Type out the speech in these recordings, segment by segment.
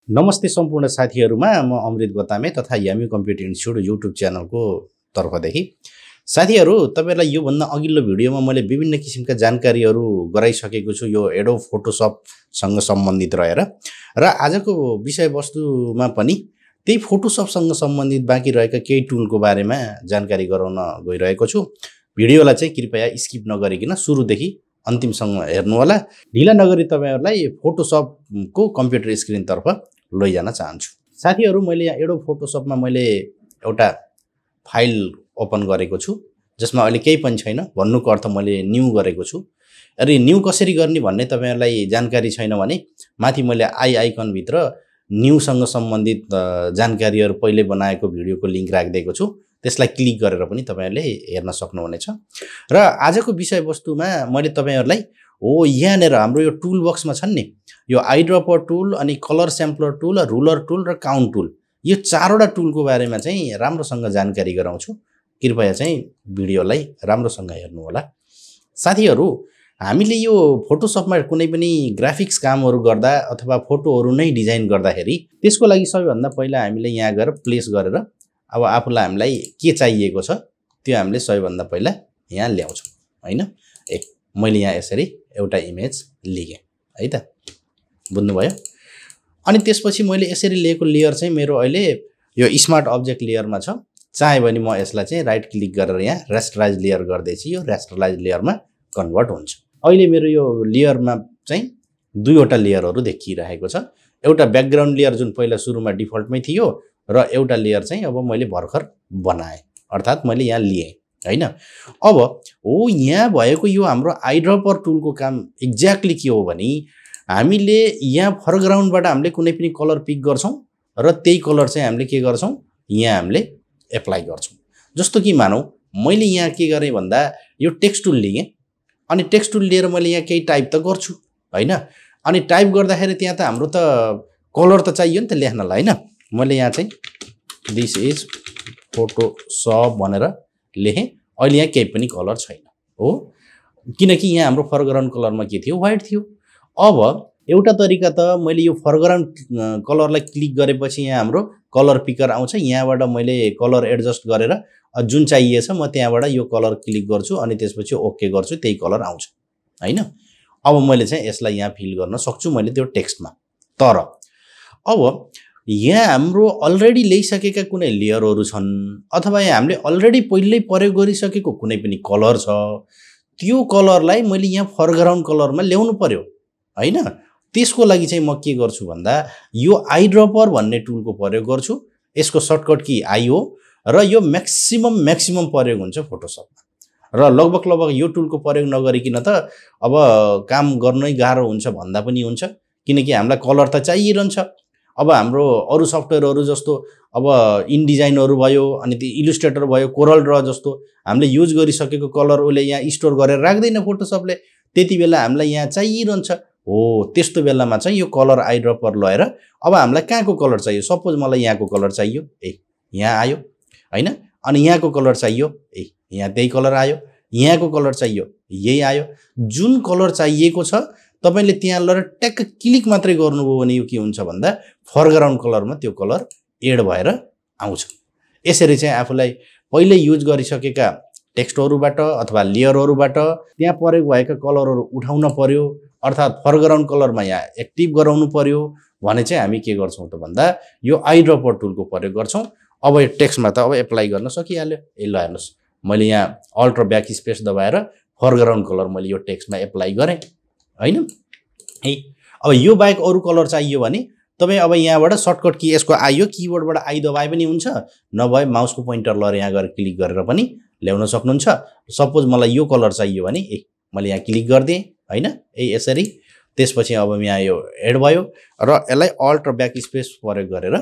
नमस्ते सम्पूर्ण साथीहरुमा म अमृत गोतामे तथा यामी कम्प्युटर इन्स्टिट्युट युट्युब च्यानलको तर्फदेखि साथीहरु तपाईहरुलाई यो भन्दा अघिल्लो भिडियोमा मैले विभिन्न किसिमका जानकारीहरु गराइसकेको छु यो एडोब फोटोशप सँग सम्बन्धित रहेर र आजको विषयवस्तुमा पनि त्यही फोटोशप सँग सम्बन्धित बाँकी रहेका केही टुलको बारेमा जानकारी गराउन गइरहेको छु। भिडियोलाई चाहिँ कृपया स्किप नगरिकिन सुरुदेखि अन्तिमसम्म हेर्नु होला। ढिला नगरी तपाईहरुलाई फोटोशपको कम्प्युटर स्क्रिन तर्फ लैजान चाहन्छु। साथीहरु मैले यहाँ एडोब फोटोशपमा मैले एउटा फाइल ओपन गरेको छु जसमा अहिले केही पनि छैन भन्नुको अर्थ मैले न्यू गरेको छु। अनि न्यू कसरी गर्ने भन्ने तपाईहरुलाई जानकारी छैन भने माथि मैले आई आइकन भित्र न्यू सँग सम्बन्धित जानकारीहरु पहिले बनाएको भिडियोको लिंक राखिदिएको छु। त्यसलाई क्लिक गरेर पनि तपाईहरुले हेर्न सक्नुहुनेछ। र आजको विषयवस्तुमा मैले तपाईहरुलाई यहाँनेर हाम्रो यो टुल बक्समा छन् नि यो आइड्रोपर टुल अनि कलर स्याम्पलर टुल रुलर टुल र काउन्ट टुल यो चारवटा टुलको बारेमा चाहिँ राम्रोसँग जानकारी गराउँछु। कृपया चाहिँ भिडियोलाई राम्रोसँग हेर्नु होला। साथीहरु हामीले यो फोटोशपमा कुनै पनि ग्राफिक्स कामहरु गर्दा अथवा फोटोहरु नै डिजाइन गर्दाखेरि त्यसको लागि सबैभन्दा पहिला हामीले यहाँ गएर प्लेस गरेर अब आफुलाई हामीलाई के चाहिएको छ त्यो हामीले सबैभन्दा पहिला यहाँ ल्याउँछौं हैन। मैले यहाँ यसरी एउटा इमेज लिएँ है त, बुझ्नुभयो। अनि त्यसपछि मैले यसरी लिएको लेयर चाहिँ मेरो अहिले यो स्मार्ट अब्जेक्ट लेयरमा छ। चाहे भने म यसलाई चाहिँ राइट क्लिक गरेर यहाँ रास्टराइज लेयर गर्दैछु, यो रास्टराइज लेयरमा कन्भर्ट हुन्छ। अहिले मेरो यो लेयरमा चाहिँ दुईवटा लेयरहरु देखिरहेको छ। एउटा ब्याकग्राउन्ड लेयर जुन पहिला सुरुमा डिफल्टमै थियो र एउटा लेयर चाहिँ अब मैले भर्खर बनाए अर्थात मैले यहाँ लिए हैन। अब यहाँ भएको यो हाम्रो आइड्रोपर टुलको काम एक्ज्याक्टली के हो भने हामीले यहाँ फोरग्राउन्डबाट हामीले कुनै पनि कलर पिक गर्छौं र त्यही कलर चाहिँ हामीले के गर्छौं यहाँ हामीले एप्लाई गर्छौं। जस्तो कि मानौ मैले यहाँ के गरे भन्दा यो टेक्स्ट टुल लिएँ अनि टेक्स्ट टुल लिएर मैले यहाँ केही टाइप त गर्छु हैन। अनि टाइप गर्दाखेरि त्यहाँ त हाम्रो त कलर त चाहियो नि त लेख्नलाई हैन। मैले यहाँ चाहिँ दिस इज फोटोशप भनेर लेखेँ। अहिले यहाँ केही पनि कलर छैन हो, किनकि यहाँ हाम्रो फोरग्राउन्ड कलरमा के थियो व्हाइट थियो। अब एउटा तरिका त मैले यो फोरग्राउन्ड कलरलाई क्लिक गरेपछि यहाँ हाम्रो कलर पिकर आउँछ। यहाँबाट मैले कलर एडजस्ट गरेर जुन चाहिएछ म त्यहाँबाट यो कलर क्लिक गर्छु अनि त्यसपछि ओके गर्छु, त्यही कलर आउँछ हैन। अब मैले चाहिँ यसलाई यहाँ फिल गर्न सक्छु मैले त्यो टेक्स्टमा। तर अब यहाँ हाम्रो अलरेडी ल्याइसकेका कुनै लेयरहरु छन् अथवा यहाँ हामीले अलरेडी पहिल्यै प्रयोग गरिसकेको कुनै पनि कलर छ, त्यो कलरलाई मैले यहाँ फोरग्राउन्ड कलरमा ल्याउनु पर्यो हैन। त्यसको लागि चाहिँ म के गर्छु भन्दा यो आइड्रोपर भन्ने टुलको प्रयोग गर्छु। यसको सर्टकट की आई हो र यो म्याक्सिमम प्रयोग हुन्छ फोटोशपमा र लगभग यो टुलको प्रयोग नगरिकिन त अब काम गर्नै गाह्रो हुन्छ भन्दा पनि हुन्छ, किनकि हामीलाई कलर त चाहिरहन्छ। अब हाम्रो अरु सफ्टवेयरहरु जस्तो अब इन डिजाइनहरु भयो अनि त्यो इलस्ट्रेटर भयो, कोरल ड्र जस्तो हामीले युज गरिसकेको कलर उले यहाँ स्टोर गरेर राख्दैन फोटोशपले। त्यति बेला हामीलाई यहाँ चाहिरहन्छ हो, त्यस्तो बेलामा चाहिँ यो कलर आइड्रोपर लगाएर अब हामीलाई कहाँको कलर चाहियो, सपोज मलाई यहाँको कलर चाहियो यहाँ आयो हैन। अनि यहाँको कलर चाहियो यहाँ त्यही कलर आयो, यहाँको कलर चाहियो यही आयो। जुन कलर चाहिएको छ तपाईले त्यहाँ लएर ट्याक्क क्लिक मात्रै गर्नुभयो भने यो के हुन्छ भन्दा फोरग्राउन्ड कलरमा त्यो कलर एड भएर आउँछ। यसरी चाहिँ आफुलाई पहिले युज गरिसकेका टेक्स्टहरुबाट अथवा लेयरहरुबाट त्यहाँ प्रयोग भएका कलरहरु उठाउन पर्यो अर्थात फोरग्राउन्ड कलरमा यहाँ एक्टिभ गराउनु पर्यो भने चाहिँ हामी के गर्छौं त भन्दा यो आइड्रोपर टुलको प्रयोग गर्छौं। अब यो टेक्स्टमा त अब एप्लाई गर्न सकिहाल्यो। ल हेर्नुस् मैले यहाँ अल्ट र ब्याक स्पेस दबाएर फोरग्राउन्ड कलर मैले यो टेक्स्टमा एप्लाई गरे हैन। अब यो बाहेक अरु कलर चाहियो भने तपाई अब यहाँबाट सर्टकट की यसको आइयो किबोर्डबाट आई दबाए पनि हुन्छ, नभए माउसको पोइन्टर लएर यहाँ गएर क्लिक गरेर पनि ल्याउन सक्नुहुन्छ। सपोज मलाई यो कलर चाहियो भने मैले यहाँ क्लिक गर्दिए हैन यसरी। त्यसपछि अब यहाँ यो एड भयो र यसलाई अल्ट र ब्याक स्पेस प्रयोग गरेर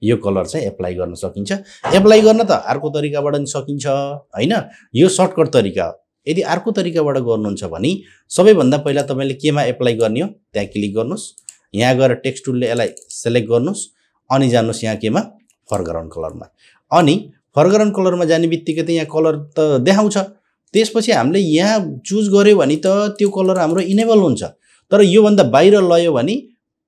यो कलर चाहिँ एप्लाई गर्न सकिन्छ। एप्लाई गर्न त अर्को तरिकाबाट पनि सकिन्छ हैन, यो सर्टकट तरिका हो। यदि अर्को तरिकाबाट गर्नुहुन्छ भने सबैभन्दा पहिला तपाईले केमा एप्लाई गर्ने हो त्यहाँ क्लिक गर्नुस्, यहाँ गएर टेक्स्ट टुलले यसलाई सिलेक्ट गर्नुस् अनि जानुस् यहाँ केमा फोरग्राउन्ड कलरमा। अनि फोरग्राउन्ड कलरमा जाने बित्तिकै त यहाँ कलर त देखाउँछ। त्यसपछि हामीले यहाँ चुज गर्यो भने त त्यो कलर हाम्रो इनेबल हुन्छ। तर यो भन्दा बाहिर लयो भने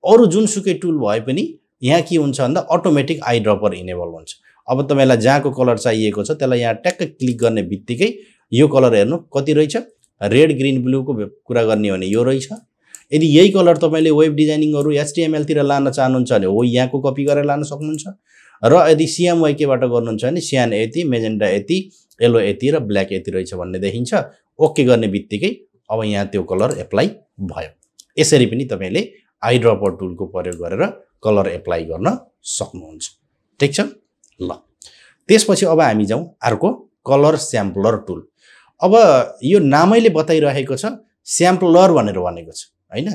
अरु जुनसुकै टुल भए पनि यहाँ के हुन्छ भन्दा अटोमेटिक आई ड्रपर इनेबल हुन्छ। अब तपाईलाई जहाँको कलर चाहिएको छ त्यसलाई यहाँ ट्याक्क क्लिक गर्ने बित्तिकै यो कलर हेर्नु कति रहेछ, रेड ग्रीन ब्लूको कुरा गर्ने हो भने यो रहेछ। यदि यही कलर तपाईले वेब डिजाइनिङहरु HTML तिर लान चाहनुहुन्छ भने हो यहाँको कपी गरेर लान सक्नुहुन्छ। र यदि CMYK बाट गर्नुहुन्छ भने सियान यति, मेजेन्टा यति, येलो यति र ब्ल्याक यति रहेछ भन्ने देखिन्छ। ओके गर्ने बित्तिकै अब यहाँ त्यो कलर एप्लाई भयो। यसरी पनि तपाईले आई ड्रपर टुलको प्रयोग गरेर कलर एप्लाई गर्न सक्नुहुन्छ। ठीक छ ल। त्यसपछि अब हामी जाउँ अर्को कलर स्याम्पलर टुल। अब यो नामैले बताइरहेको छ स्याम्पलर भनेर भनेको छ हैन।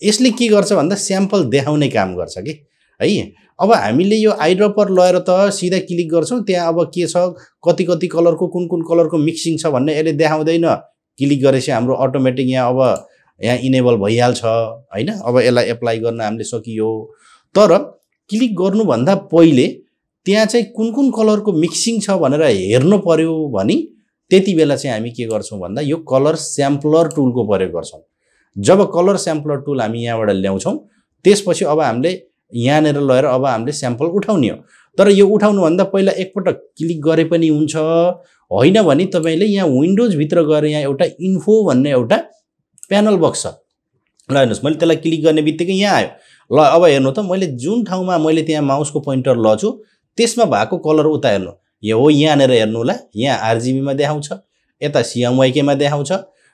यसले के गर्छ भन्दा स्याम्पल देखाउने काम गर्छ के है। अब हामीले यो आई ड्रपर लिएर त सिधा क्लिक गर्छौं, त्यहाँ अब के छ कति कति कलरको कुन कुन कलरको मिक्सिङ छ भन्ने यसले देखाउँदैन। क्लिक गरेपछि हाम्रो अटोमेटिक यहाँ अब यहाँ इनेबल भइहाल्छ हैन। अब यसलाई एप्लाई गर्न हामीले सकियो। तर क्लिक गर्नु भन्दा पहिले त्यहाँ चाहिँ कुन कुन कलरको मिक्सिङ छ भनेर हेर्नु पर्यो भनी त्यति बेला चाहिँ हामी के गर्छौं भन्दा यो कलर स्याम्पलर टुलको प्रयोग गर्छौं। जब कलर स्याम्पलर टुल हामी यहाँबाट ल्याउँछौं त्यसपछि अब हामीले यहाँनेर लगेर अब हामीले स्याम्पल उठाउने हो। तर यो उठाउनु भन्दा पहिला एकपटक क्लिक गरे पनि हुन्छ, होइन भने तपाईले यहाँ विन्डोज भित्र गएर यहाँ एउटा इन्फो भन्ने एउटा प्यानल बक्स छ। ल हेर्नुस्, मैले त्यसलाई क्लिक गर्ने बित्तिकै यहाँ आयो। ल अब हेर्नु त मैले जुन ठाउँमा मैले त्यहाँ माउसको पोइन्टर लछु त्यसमा भएको कलर उता हेर्नु। यो हो यहाँनेर हेर्नु होला, यहाँ RGB मा देखाउँछ, यता CMYK मा देखाउँछ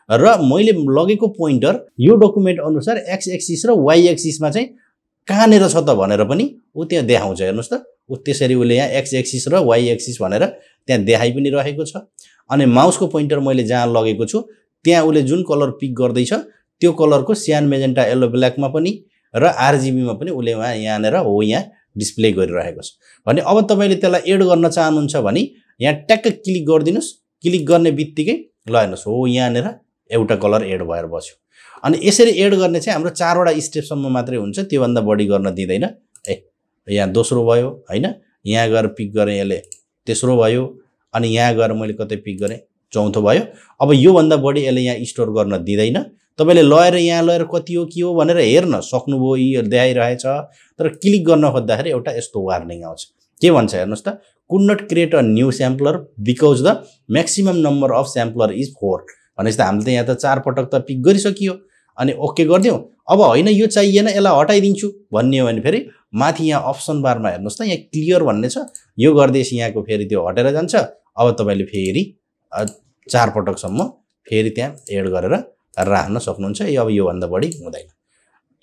र मैले लगेको पोइन्टर यो डकुमेन्ट अनुसार x एक्सिस र y एक्सिस मा चाहिँ कहाँनेर छ त भनेर पनि उ त्यहाँ देखाउँछ। हेर्नुस् त उ त्यसरी उले यहाँ x एक्सिस र y एक्सिस भनेर त्यहाँ देखाइ पनि रहेको छ। अनि माउसको पोइन्टर मैले जहाँ लगेको छु त्यहाँ उले जुन कलर पिक गर्दै छ त्यो कलरको स्यान मेजेन्टा येलो ब्ल्याक मा पनि र RGB मा पनि उले यहाँनेर हो यहाँ डिस्प्ले गरिरहेको छ। भने अब तपाईले त्यसलाई एड गर्न चाहनुहुन्छ भने यहाँ ट्याक्क क्लिक गर्दिनुस्। क्लिक गर्ने बित्तिकै ल हेर्नुस् हो यहाँनेर एउटा कलर एड भएर बस्यो। अनि यसरी एड गर्ने चाहिँ हाम्रो 4 वटा स्टेपसम्म मात्रै हुन्छ, त्यो भन्दा बढी गर्न दिदैन। यहाँ दोस्रो भयो हैन, यहाँ गएर पिक गरे यसले तेस्रो भयो, अनि यहाँ गएर मैले कतै पिक गरे चौथो भयो। अब यो भन्दा बढी यसले यहाँ स्टोर गर्न दिदैन। तपाईले लएर यहाँ लएर कति हो के हो भनेर हेर्न सक्नुभयो, यो देखाइरहेछ। तर क्लिक गर्न खोज्दाखेरि एउटा यस्तो वार्निङ आउँछ। के भन्छ हेर्नुस् त, could not create a new sampler because the maximum number of sampler is 4। भनेपछि त हामीले त यहाँ त 4 पटक त पिक गरिसकियो। अनि ओके गर्दियौ। अब हैन यो चाहिएन यसलाई हटाइदिन्छु भन्ने हो भने फेरि माथि यहाँ अप्सन बारमा हेर्नुस् त यहाँ क्लियर भन्ने छ, यो गर्दैछ यहाँको फेरि त्यो हटेर जान्छ। अब तपाईले फेरि 4 पटकसम्म फेरि त्यहाँ एड गरेर राख्न सक्नुहुन्छ। अब यो भन्दा बढी हुँदैन।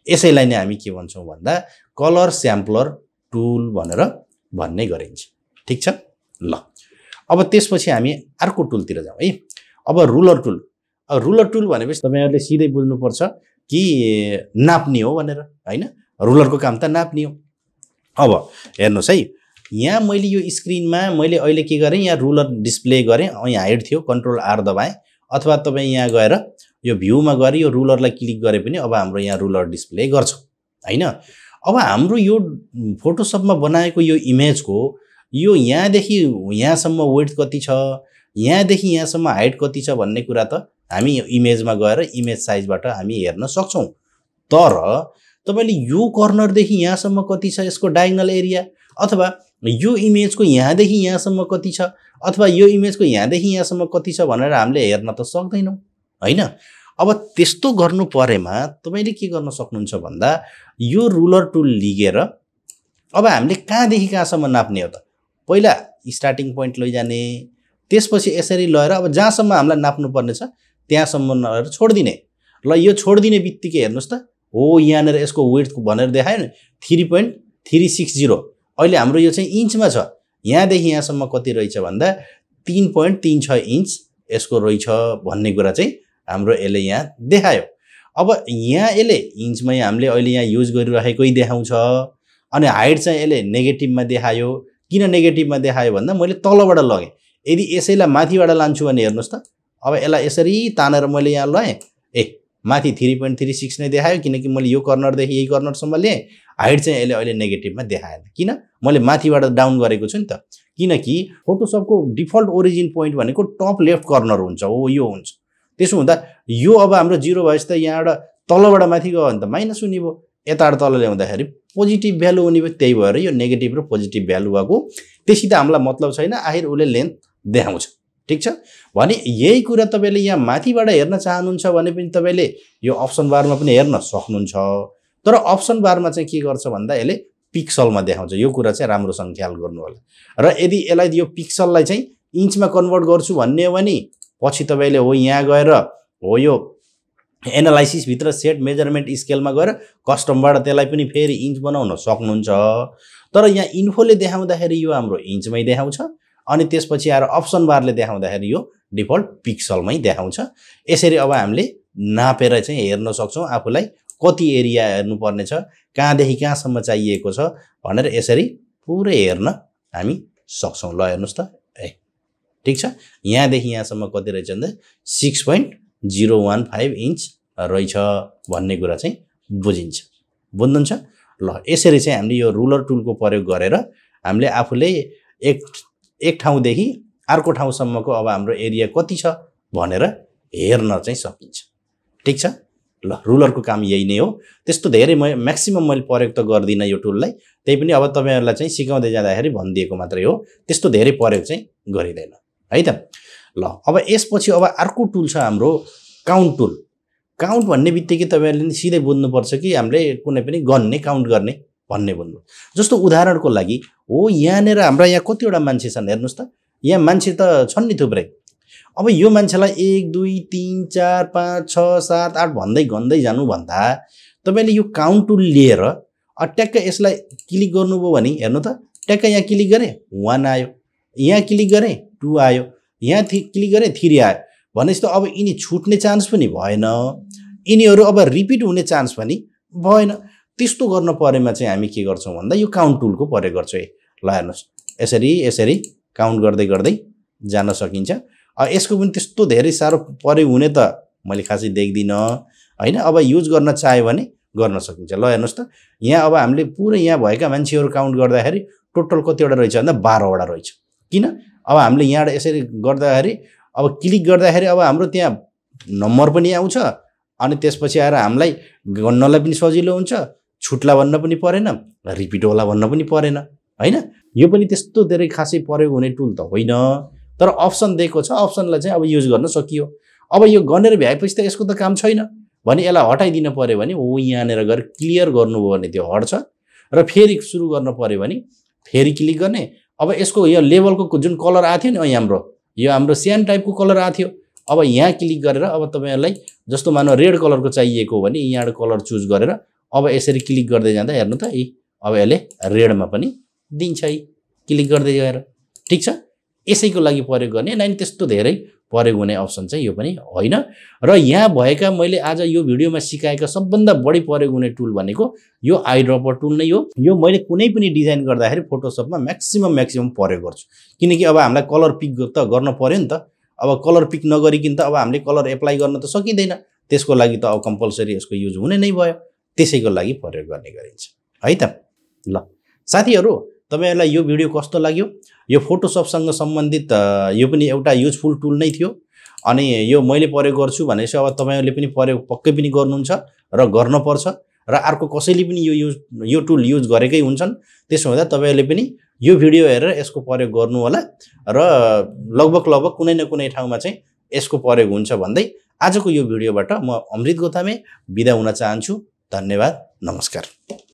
यसैलाई नै हामी के भन्छौं भन्दा कलर स्याम्पलर टुल भनेर भन्ने गरिन्छ। ठीक छ ल। अब त्यसपछि हामी अर्को टुलतिर जाउँ है। अब रुलर टुल। रुलर टुल भनेपछि तपाईहरुले सिधै बुझ्नु पर्छ कि नाप्ने हो भनेर हैन। रुलरको काम त नाप्ने हो। अब हेर्नुस् है, यहाँ मैले यो स्क्रिनमा मैले अहिले के गरे यहाँ रुलर डिस्प्ले गरे। यहाँ हाइड थियो, कन्ट्रोल R दबाए, अथवा तपाई यहाँ गएर यो भ्यूमा गएर यो रुलरलाई क्लिक गरे पनि अब हाम्रो यहाँ रुलर डिस्प्ले गर्छ हैन। अब हाम्रो यो फोटोशपमा बनाएको यो इमेजको यो यहाँदेखि यहाँसम्म विड्थ कति छ, यहाँदेखि यहाँसम्म हाइट कति छ भन्ने कुरा त हामी इमेजमा गएर इमेज साइजबाट हामी हेर्न सक्छौं। तर तपाईले यो कर्नरदेखि यहाँसम्म कति छ यसको डायगोनल एरिया, अथवा यो इमेजको यहाँदेखि यहाँसम्म कति छ, अथवा यो इमेजको यहाँदेखि यहाँसम्म कति छ भनेर हामीले हेर्न त सक्दैनौं हैन। अब त्यस्तो गर्नु परेमा तपाईले के गर्न सक्नुहुन्छ भन्दा यो रुलर टुल लिएर अब हामीले कहाँदेखि कहाँसम्म नाप्ने हो त, पहिला स्टार्टिङ पोइन्ट लैजाने, त्यसपछि यसरी लगेर अब जहाँसम्म हामीलाई नाप्नु पर्ने छ त्यहाँसम्म लगेर छोड्दिने। ल यो छोड्दिने बित्तिकै हेर्नुस् त हो यहाँनेर यसको विड्थ भनेर देखायो नि 3.360। अहिले हाम्रो यो चाहिँ इन्चमा छ। यहाँदेखि यहाँसम्म कति रहेछ भन्दा 3.36 इन्च यसको रहेछ भन्ने कुरा चाहिँ हाम्रो यसले यहाँ देखायो। अब यहाँ यसले इन्चमै हामीले अहिले यहाँ युज गरिरहेकै देखाउँछ। अनि हाइट चाहिँ यसले नेगेटिभमा देखायो। किन नेगेटिभमा देखायो भन्दा मैले तलबाट लगे, यदि यसैलाई माथिबाट लान्छु भने हेर्नुस् त अब यसलाई यसरी तानेर मैले यहाँ लएँ, माथि 3.36 नै देखायो किनकि मैले यो कर्नरदेखि यही कर्नरसम्म लिए। हाइट चाहिँ यसले अहिले नेगेटिभमा देखाएन, किन मैले माथिबाट डाउन गरेको छु नि त। किनकि फोटोशपको डिफल्ट ओरिजिन पोइन्ट भनेको टप लेफ्ट कर्नर हुन्छ, हो यो हुन्छ। त्यसो हुँदा यो अब हाम्रो 0 भएछ त यहाँबाट तलबाट माथि गयो भने त माइनस हुने भयो। यताबाट तल ल्याउँदाखेरि पोजिटिभ भ्यालु हुने भयो, त्यही भएर यो नेगेटिभ र पोजिटिभ भ्यालु भएको त्यसैले हामीलाई मतलब छैन, आखिर उसले लेन्थ देखाउँछ। ठीक छ, भने यही कुरा तपाईले यहाँ माथिबाट हेर्न चाहनुहुन्छ भने पनि तपाईले यो अप्सन बारमा पनि हेर्न सक्नुहुन्छ। तर अप्सन बारमा चाहिँ के गर्छ भन्दा यसले पिक्सलमा देखाउँछ। यो कुरा चाहिँ राम्रोसँग ख्याल गर्नु होला। र यदि यसलाई यो पिक्सललाई चाहिँ इन्चमा कन्भर्ट गर्छु भन्ने हो भने पछि तपाईले हो यहाँ गएर हो यो एनालाइसिस भित्र सेट मेजरमेन्ट स्केलमा गएर कस्टमबाट त्यसलाई पनि फेरि इन्च बनाउन सक्नुहुन्छ। तर यहाँ इन्फोले देखाउँदाखेरि यो हाम्रो इन्चमै देखाउँछ, अनि त्यसपछि आएर अप्सन बारले देखाउँदाखेरि यो डिफल्ट पिक्सलमै देखाउँछ। यसरी अब हामीले नापेर चाहिँ हेर्न सक्छौँ आफूलाई कति एरिया हेर्नुपर्ने छ, कहाँदेखि कहाँसम्म चाहिएको छ भनेर यसरी पुरै हेर्न हामी सक्छौँ। ल हेर्नुहोस् त, ठिक छ, यहाँदेखि यहाँसम्म कति रहेछ भन्दा 6.015 इन्च रहेछ भन्ने कुरा चाहिँ बुझिन्छ। बुझ्नुहुन्छ? ल यसरी चाहिँ हामीले यो रुलर टुलको प्रयोग गरेर हामीले आफूले एक ठाउँदेखि अर्को ठाउँसम्मको अब हाम्रो एरिया कति छ भनेर हेर्न चाहिँ सकिन्छ। ठिक छ, ल रुलरको काम यही नै हो। त्यस्तो धेरै म्याक्सिमम मैले प्रयोग त गर्दिनँ यो टुललाई, त्यही पनि अब तपाईहरुलाई चाहिँ सिकाउँदै जाँदाखेरि भनिदिएको मात्रै हो, त्यस्तो धेरै प्रयोग चाहिँ गरिदैन है त। ल अब यसपछि अब अर्को टुल छ हाम्रो काउन्ट टुल। काउन्ट भन्ने बित्तिकै तपाईहरुले सिधै बुझ्नुपर्छ कि हामीले कुनै पनि गन्ने काउन्ट गर्ने भन्ने बुझ्नु। जस्तो उदाहरणको लागि हो यहाँनेर हाम्रा यहाँ कतिवटा मान्छे छन् हेर्नुस् त, यहाँ मान्छे त छन् नि थुप्रै। अब यो मान्छेलाई 1 2 3 4 5 6 7 8 भन्दै गन्दै जानु भन्दा तपाईले यो काउन्ट टुल लिएर ट्याक्क यसलाई क्लिक गर्नुभयो भने हेर्नु त, ट्याक्क यहाँ क्लिक गरे 1 आयो, यहाँ क्लिक गरे 2 आयो, यहाँ क्लिक गरे 3 आयो। भनेपछि त अब यिनी छुट्ने चान्स पनि भएन, यिनीहरू अब रिपिट हुने चान्स पनि भएन। त्यस्तो गर्न परेमा चाहिँ हामी के गर्छौं भन्दा यो काउन्ट टुलको प्रयोग गर्छौं। ल हेर्नुस्, यसरी यसरी काउन्ट गर्दै गर्दै जान सकिन्छ। यसको पनि त्यस्तो धेरै साह्रो प्रयोग हुने त मैले खासै देख्दिन हैन। अब युज गर्न चाह्यो भने गर्न सकिन्छ। ल हेर्नुस् त, यहाँ अब हामीले पुरै यहाँ भएका मान्छेहरू काउन्ट गर्दाखेरि टोटल कतिवटा रहेछ भन्दा 12 वटा रहेछ। किन? अब हामीले यहाँबाट यसरी गर्दाखेरि अब क्लिक गर्दाखेरि अब हाम्रो त्यहाँ नम्बर पनि आउँछ, अनि त्यसपछि आएर हामीलाई गन्नलाई पनि सजिलो हुन्छ, छुट्ला भन्न पनि परेन, रिपिट होला भन्न पनि परेन हैन। यो पनि त्यस्तो धेरै खासै प्रयोग हुने टुल त होइन, तर अप्सन दिएको छ, अप्सनलाई चाहिँ अब युज गर्न सकियो। अब यो गनेर भ्याएपछि त यसको त काम छैन भने यसलाई हटाइदिन पर्यो भने हो यहाँनेर गएर क्लियर गर्नुभयो भने त्यो हट्छ, र फेरि सुरु गर्न पर्यो भने फेरि क्लिक गर्ने। अब यसको यो लेभलको जुन कलर आथ्यो नि, यो हाम्रो स्यान टाइपको कलर आथ्यो, अब यहाँ क्लिक गरेर अब तपाईहरुलाई जस्तो मानौ रेड कलरको चाहिएको हो भने यहाँबाट कलर चुज गरेर अब यसरी क्लिक गर्दै जाँदा हेर्नु त, अब यसले रेडमा पनि दिन्छ है क्लिक गर्दै गएर। ठीक छ, यसैको लागि प्रयोग गर्ने, नाइन त्यस्तो धेरै प्रयोग हुने अप्सन चाहिँ यो पनि होइन। र यहाँ भएका मैले आज यो भिडियोमा सिकाएका सबभन्दा बढी प्रयोग हुने टुल भनेको यो आइड्रपर टुल नै हो। यो मैले कुनै पनि डिजाइन गर्दाखेरि फोटोसपमा म्याक्सिमम प्रयोग गर्छु, किनकि अब हामीलाई कलर पिक त गर्न पर्यो नि त। अब कलर पिक नगरिकन त अब हामीले कलर एप्लाई गर्न त सकिँदैन, त्यसको लागि त अब कम्पलसरी यसको युज हुने नै भयो, त्यसैको लागि प्रयोग गर्ने गरिन्छ है त। ल साथीहरू, तपाईहरुलाई यो भिडियो कस्तो लाग्यो? यो फोटोसपसँग सम्बन्धित यो पनि एउटा युजफुल टुल नै थियो, अनि यो मैले प्रयोग गर्छु भनेपछि अब तपाईहरुले पनि प्रयोग पक्कै पनि गर्नुहुन्छ र गर्नुपर्छ, र अर्को कसैले पनि यो टुल युज गरेकै हुन्छन्। त्यसो हुँदा तपाईहरुले पनि यो भिडियो हेरेर यसको प्रयोग गर्नु होला, र लगभग कुनै न कुनै ठाउँमा चाहिँ यसको प्रयोग हुन्छ भन्दै आजको यो भिडियोबाट म अमृत गोतामे बिदा हुन चाहन्छु। धन्यवाद, नमस्कार।